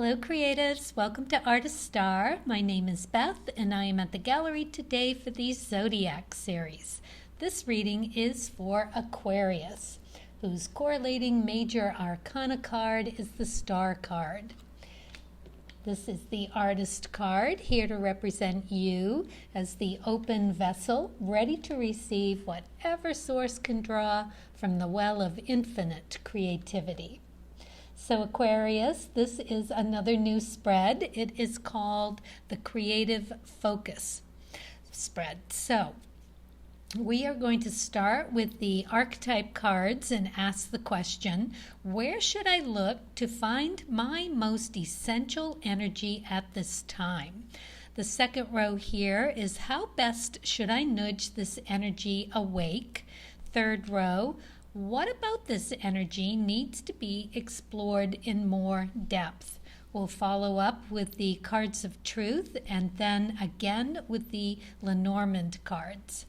Hello creatives, welcome to Artist Star. My name is Beth and I am at the gallery today for the Zodiac series. This reading is for Aquarius, whose correlating major arcana card is the Star card. This is the Artist card, here to represent you as the open vessel, ready to receive whatever source can draw from the well of infinite creativity. So Aquarius, this is another new spread. It is called the Creative Focus spread. So we are going to start with the archetype cards and ask the question, where should I look to find my most essential energy at this time? The second row here is, how best should I nudge this energy awake? Third row, what about this energy needs to be explored in more depth? We'll follow up with the cards of truth and then again with the Lenormand cards.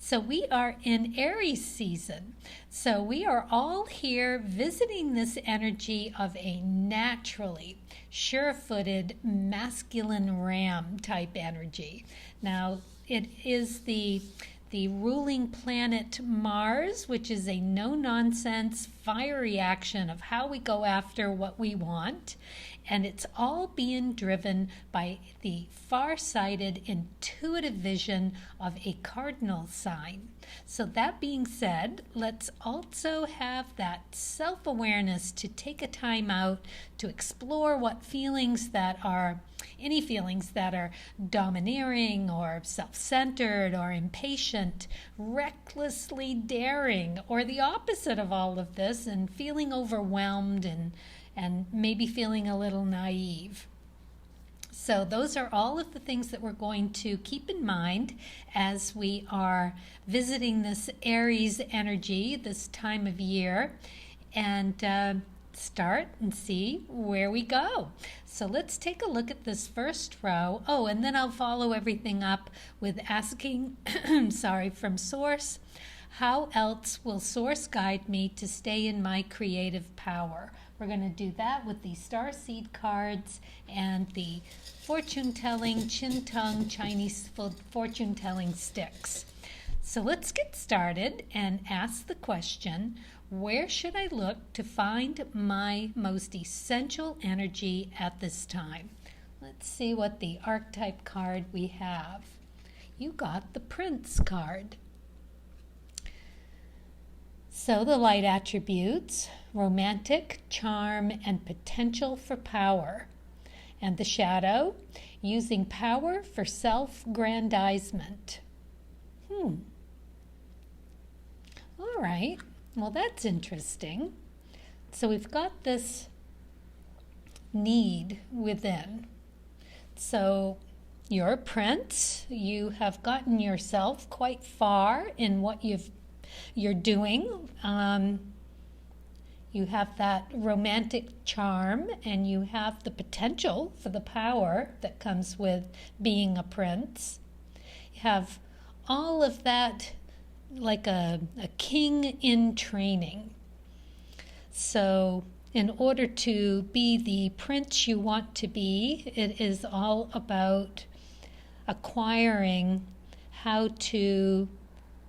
So we are in Aries season. So we are all here visiting this energy of a naturally sure-footed masculine ram type energy. Now it is the ruling planet Mars, which is a no-nonsense fiery action of how we go after what we want. And it's all being driven by the far-sighted, intuitive vision of a cardinal sign. So that being said, let's also have that self-awareness to take a time out to explore what any feelings that are domineering or self-centered or impatient, recklessly daring, or the opposite of all of this, and feeling overwhelmed and maybe feeling a little naive. So those are all of the things that we're going to keep in mind as we are visiting this Aries energy this time of year, and start and see where we go. So let's take a look at this first row. Oh, and then I'll follow everything up with asking, from Source, how else will Source guide me to stay in my creative power? We're going to do that with the Star Seed cards and the fortune-telling Chin-Tung Chinese fortune-telling sticks. So let's get started and ask the question, where should I look to find my most essential energy at this time? Let's see what the archetype card we have. You got the Prince card. So the light attributes, romantic, charm, and potential for power. And the shadow, using power for self-grandizement. All right. Well, that's interesting. So we've got this need within. So you're a prince. You have gotten yourself quite far in what you're doing. You have that romantic charm, and you have the potential for the power that comes with being a prince. You have all of that, like a king in training. So in order to be the prince you want to be, it is all about acquiring how to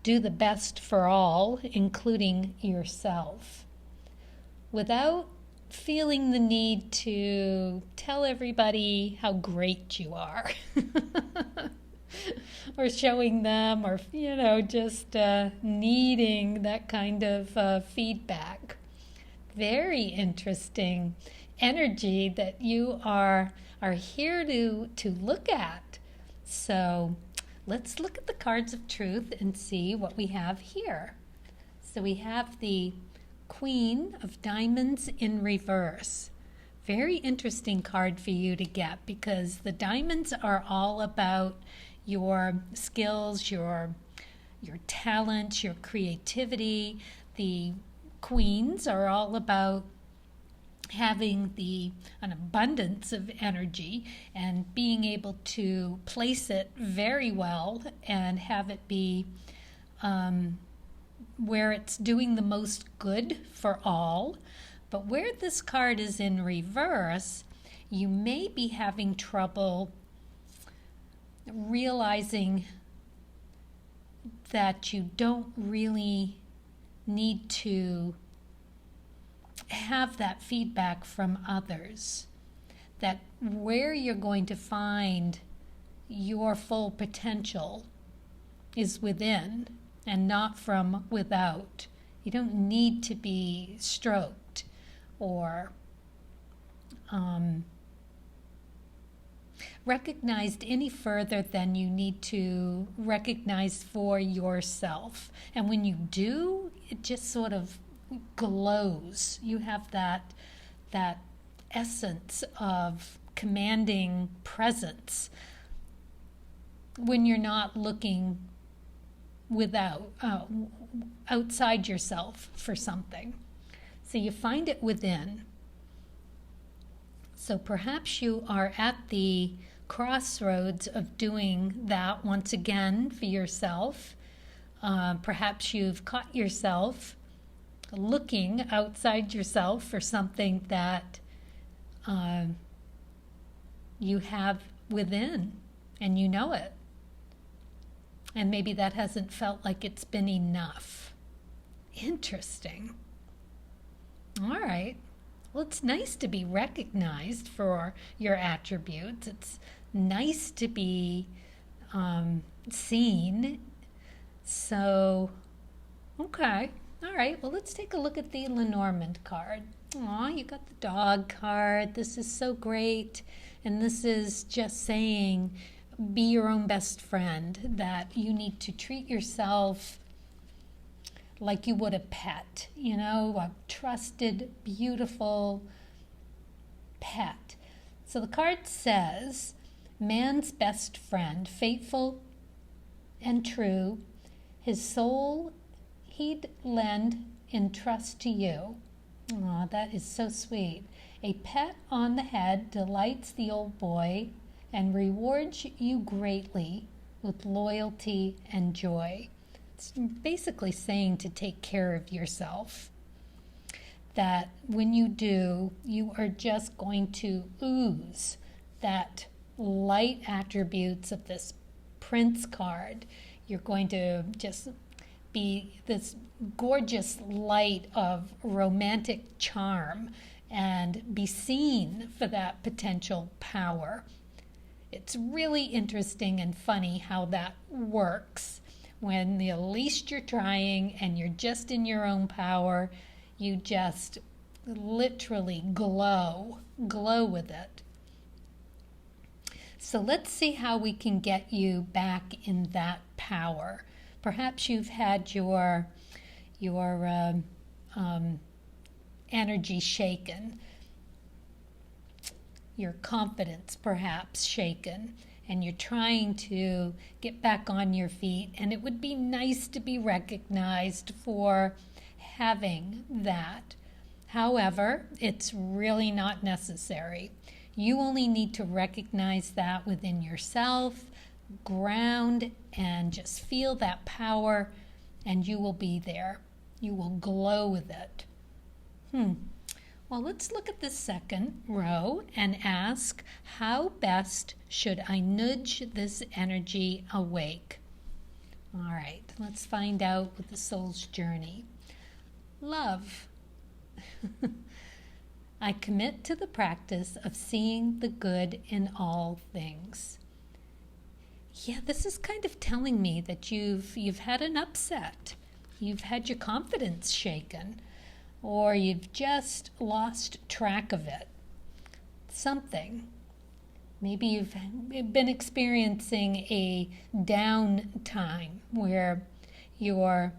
do the best for all, including yourself, without feeling the need to tell everybody how great you are. Or showing them, or just needing that kind of feedback. Very interesting energy that you are here to look at. So let's look at the cards of truth and see what we have here. So we have the Queen of Diamonds in reverse. Very interesting card for you to get, because the diamonds are all about your skills, your talents, your creativity. The queens are all about having an abundance of energy and being able to place it very well and have it be where it's doing the most good for all. But where this card is in reverse, you may be having trouble realizing that you don't really need to have that feedback from others, that where you're going to find your full potential is within and not from without. You don't need to be stroked or recognized any further than you need to recognize for yourself. And when you do, it just sort of glows. You have that essence of commanding presence when you're not looking outside yourself for something. So you find it within. So perhaps you are at the crossroads of doing that once again for yourself. Perhaps you've caught yourself looking outside yourself for something that you have within, and you know it. And maybe that hasn't felt like it's been enough. Interesting. All right. Well, it's nice to be recognized for your attributes. It's nice to be seen. So, okay. All right. Well, let's take a look at the Lenormand card. Aw, you got the dog card. This is so great. And this is just saying, be your own best friend, that you need to treat yourself like you would a pet, a trusted, beautiful pet. So the card says, man's best friend, faithful and true, his soul he'd lend in trust to you. Aw, that is so sweet. A pat on the head delights the old boy and rewards you greatly with loyalty and joy. It's basically saying to take care of yourself. That when you do, you are just going to ooze that light attributes of this Prince card. You're going to just be this gorgeous light of romantic charm and be seen for that potential power. It's really interesting and funny how that works. When the least you're trying and you're just in your own power, you just literally glow with it. So let's see how we can get you back in that power. Perhaps you've had your energy shaken, your confidence perhaps shaken, and you're trying to get back on your feet, and it would be nice to be recognized for having that. However, it's really not necessary. You only need to recognize that within yourself, ground, and just feel that power, and you will be there. You will glow with it. Well, let's look at the second row and ask, how best should I nudge this energy awake? All right, let's find out with the soul's journey. Love. I commit to the practice of seeing the good in all things. Yeah, this is kind of telling me that you've had an upset. You've had your confidence shaken, or you've just lost track of it. Something. Maybe you've been experiencing a down time where you're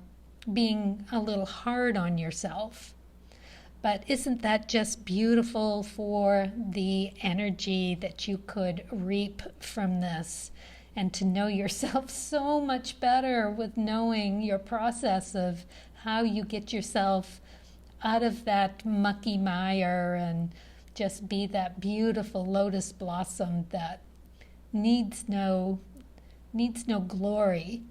being a little hard on yourself. But isn't that just beautiful for the energy that you could reap from this? And to know yourself so much better with knowing your process of how you get yourself out of that mucky mire and just be that beautiful lotus blossom that needs no glory.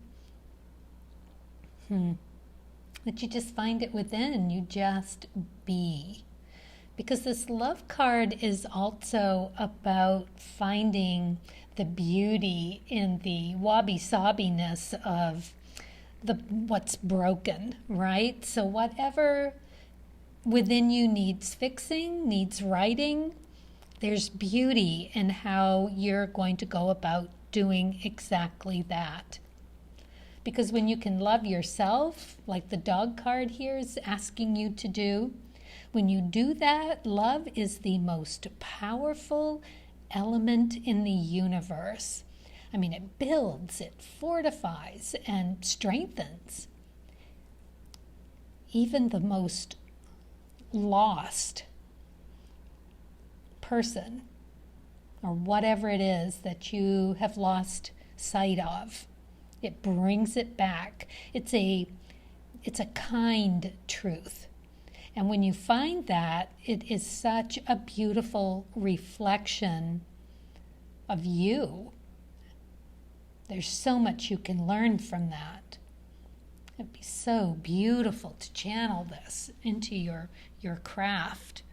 That you just find it within, you just be. because this love card is also about finding the beauty in the wabi-sabiness of what's broken, right? So whatever within you needs fixing, needs righting, there's beauty in how you're going to go about doing exactly that. Because when you can love yourself, like the dog card here is asking you to do, when you do that, love is the most powerful element in the universe. I mean, it builds, it fortifies, and strengthens. Even the most lost person, or whatever it is that you have lost sight of, it brings it back. It's a kind truth. And when you find that, it is such a beautiful reflection of you. There's so much you can learn from that. It'd be so beautiful to channel this into your craft.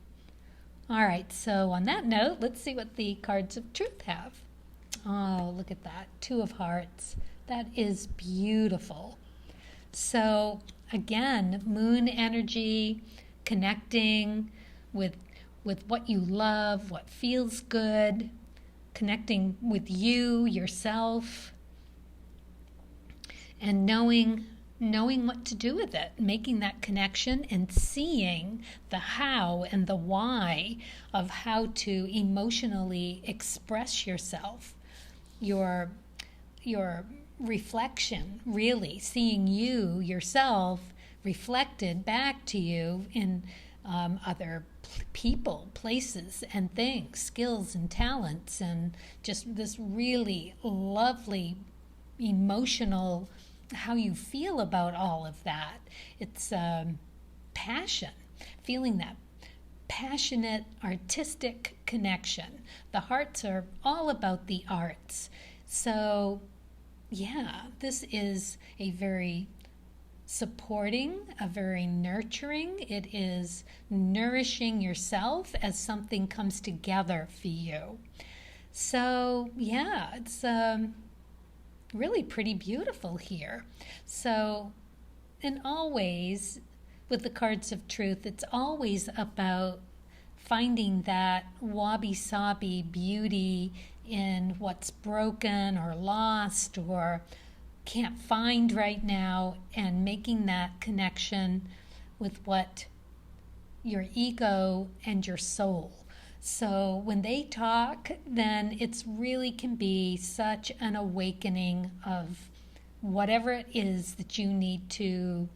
All right, so on that note, let's see what the cards of truth have. Oh, look at that. 2 of Hearts. That is beautiful. So again, moon energy, connecting with what you love, what feels good, connecting with you, yourself, and knowing what to do with it, making that connection and seeing the how and the why of how to emotionally express yourself, your reflection, really seeing you, yourself, reflected back to you in other people, places, and things, skills and talents, and just this really lovely emotional, how you feel about all of that. It's passion, feeling that passionate artistic connection. The hearts are all about the arts. So yeah, this is a very supporting, a very nurturing. It is nourishing yourself as something comes together for you. So yeah, it's really pretty beautiful here. So, and always with the cards of truth, it's always about finding that wabi-sabi beauty in what's broken or lost or can't find right now, and making that connection with what your ego and your soul. So when they talk, then it's really can be such an awakening of whatever it is that you need to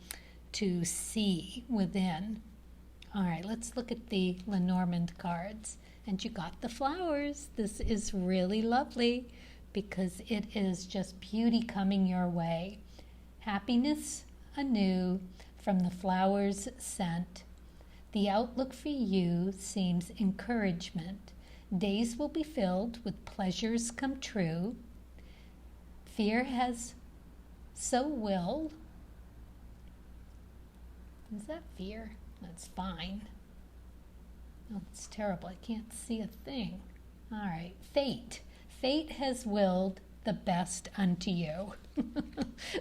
see within. All right, let's look at the Lenormand cards. And you got the flowers. This is really lovely because it is just beauty coming your way. Happiness anew from the flowers scent. The outlook for you seems encouragement. Days will be filled with pleasures come true. Fear has so willed. Is that fear? That's fine. Oh, it's terrible. I can't see a thing. All right. Fate. Fate has willed the best unto you.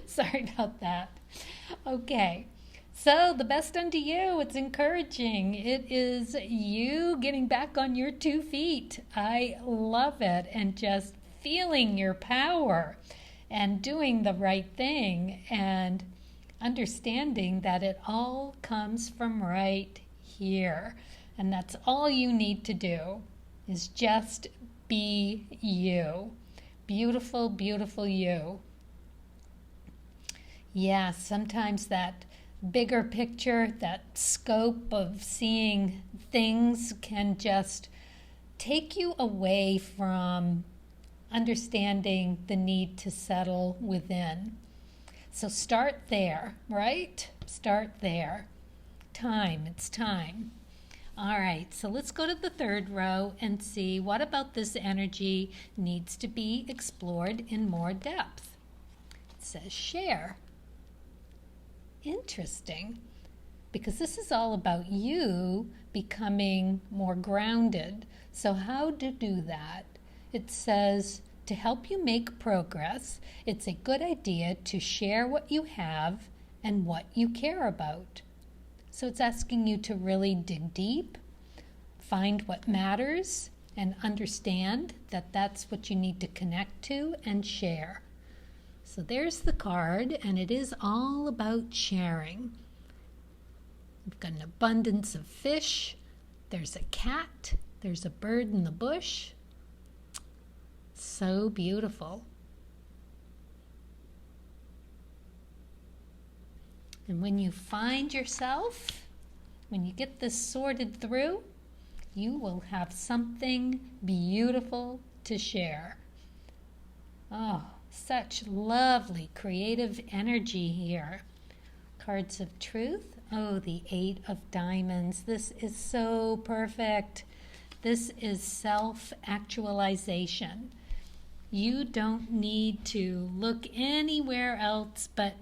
Sorry about that. Okay. So the best unto you, it's encouraging. It is you getting back on your 2 feet. I love it. And just feeling your power and doing the right thing and understanding that it all comes from right here. And that's all you need to do is just be you. Beautiful, beautiful you. Yeah, sometimes that bigger picture, that scope of seeing things can just take you away from understanding the need to settle within. So start there, right? Start there. It's time. All right, so let's go to the 3rd row and see what about this energy needs to be explored in more depth. It says share. Interesting. because this is all about you becoming more grounded. So how to do that? It says, to help you make progress, it's a good idea to share what you have and what you care about. So it's asking you to really dig deep, find what matters, and understand that that's what you need to connect to and share. So there's the card, and it is all about sharing. We've got an abundance of fish. There's a cat. There's a bird in the bush. So beautiful. And when you find yourself, when you get this sorted through, you will have something beautiful to share. Oh, such lovely creative energy here. Cards of Truth. Oh, the 8 of Diamonds. This is so perfect. This is self-actualization. You don't need to look anywhere else but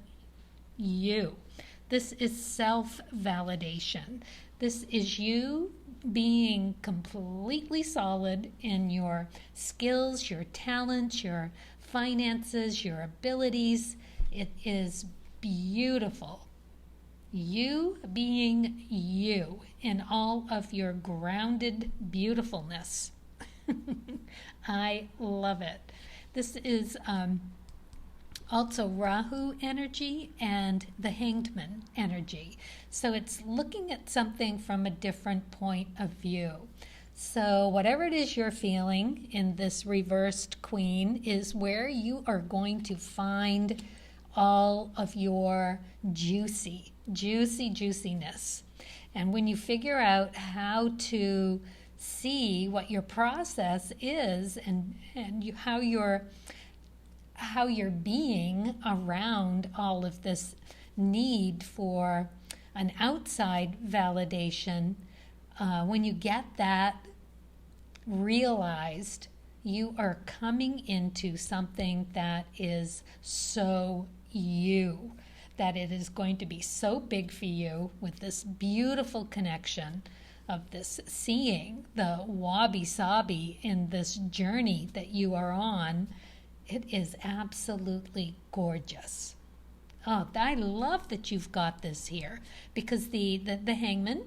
you. This is self-validation. This is you being completely solid in your skills, your talents, your finances, your abilities. It is beautiful. You being you in all of your grounded beautifulness. I love it. This is also Rahu energy and the Hangman energy. So it's looking at something from a different point of view. So whatever it is you're feeling in this reversed queen is where you are going to find all of your juiciness. And when you figure out how to see what your process is and how you're being around all of this need for an outside validation, when you get that realized, you are coming into something that is so you, that it is going to be so big for you with this beautiful connection of this seeing the wabi-sabi in this journey that you are on. It is absolutely gorgeous. Oh, I love that you've got this here, because the Hangman,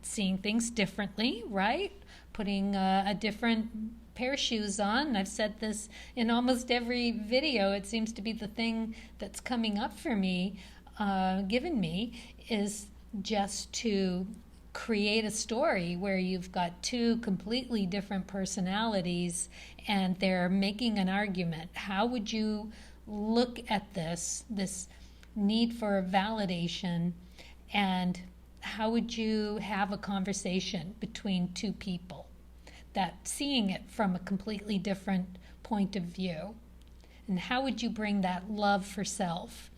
seeing things differently, right? Putting a different pair of shoes on. I've said this in almost every video. It seems to be the thing that's coming up for me, given me, is just to create a story where you've got two completely different personalities and they're making an argument. How would you look at this need for validation, and how would you have a conversation between two people that seeing it from a completely different point of view? And how would you bring that love for self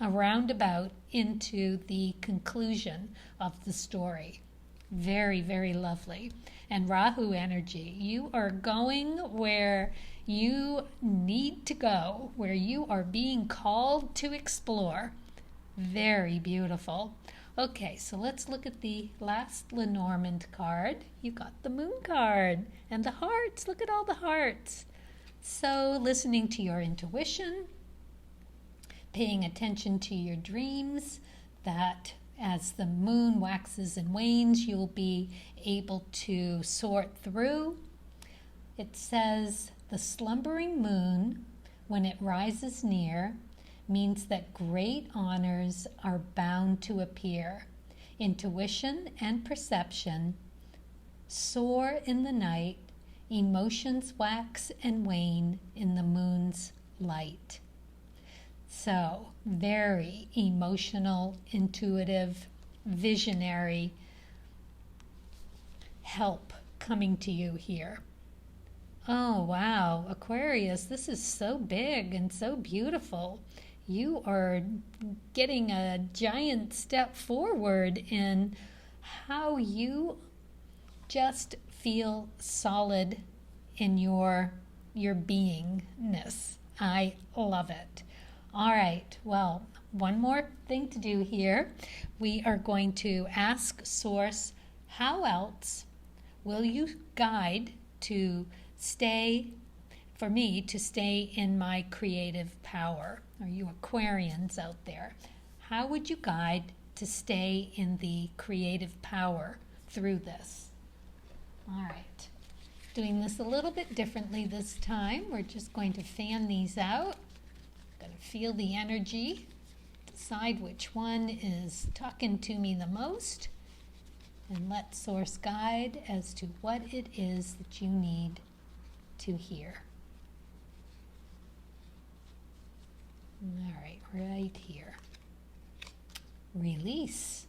around about into the conclusion of the story? Very, very lovely. And Rahu energy, you are going where you need to go, where you are being called to explore. Very beautiful. Okay, so let's look at the last Lenormand card. You got the Moon card and the hearts. Look at all the hearts. So listening to your intuition, paying attention to your dreams, that as the moon waxes and wanes, you'll be able to sort through. It says, the slumbering moon, when it rises near, means that great honors are bound to appear. Intuition and perception soar in the night. Emotions wax and wane in the moon's light. So, very emotional, intuitive, visionary help coming to you here. Oh, wow, Aquarius, this is so big and so beautiful. You are getting a giant step forward in how you just feel solid in your beingness. I love it. All right, well, one more thing to do here. We are going to ask Source, how else will you guide to stay, for me to stay in my creative power? Are you Aquarians out there? How would you guide to stay in the creative power through this? All right, doing this a little bit differently this time. We're just going to fan these out. Going to feel the energy, decide which one is talking to me the most, and let Source guide as to what it is that you need to hear. All right, right here. Release.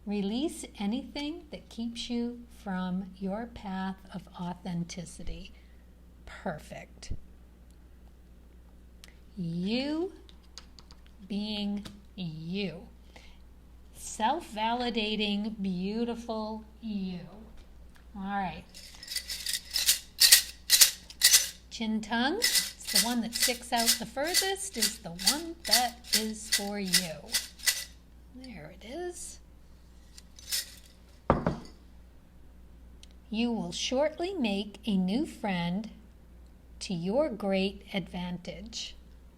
Release anything that keeps you from your path of authenticity. Perfect. You being you. Self-validating, beautiful you. All right. Chin tongue, it's the one that sticks out the furthest, is the one that is for you. There it is. You will shortly make a new friend to your great advantage.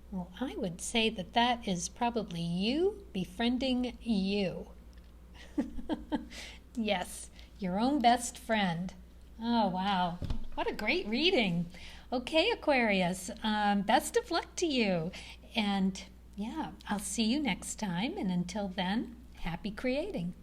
Well, I would say that that is probably you befriending you. Yes, your own best friend. Oh, wow. What a great reading. Okay, Aquarius, best of luck to you. And yeah, I'll see you next time. And until then, happy creating.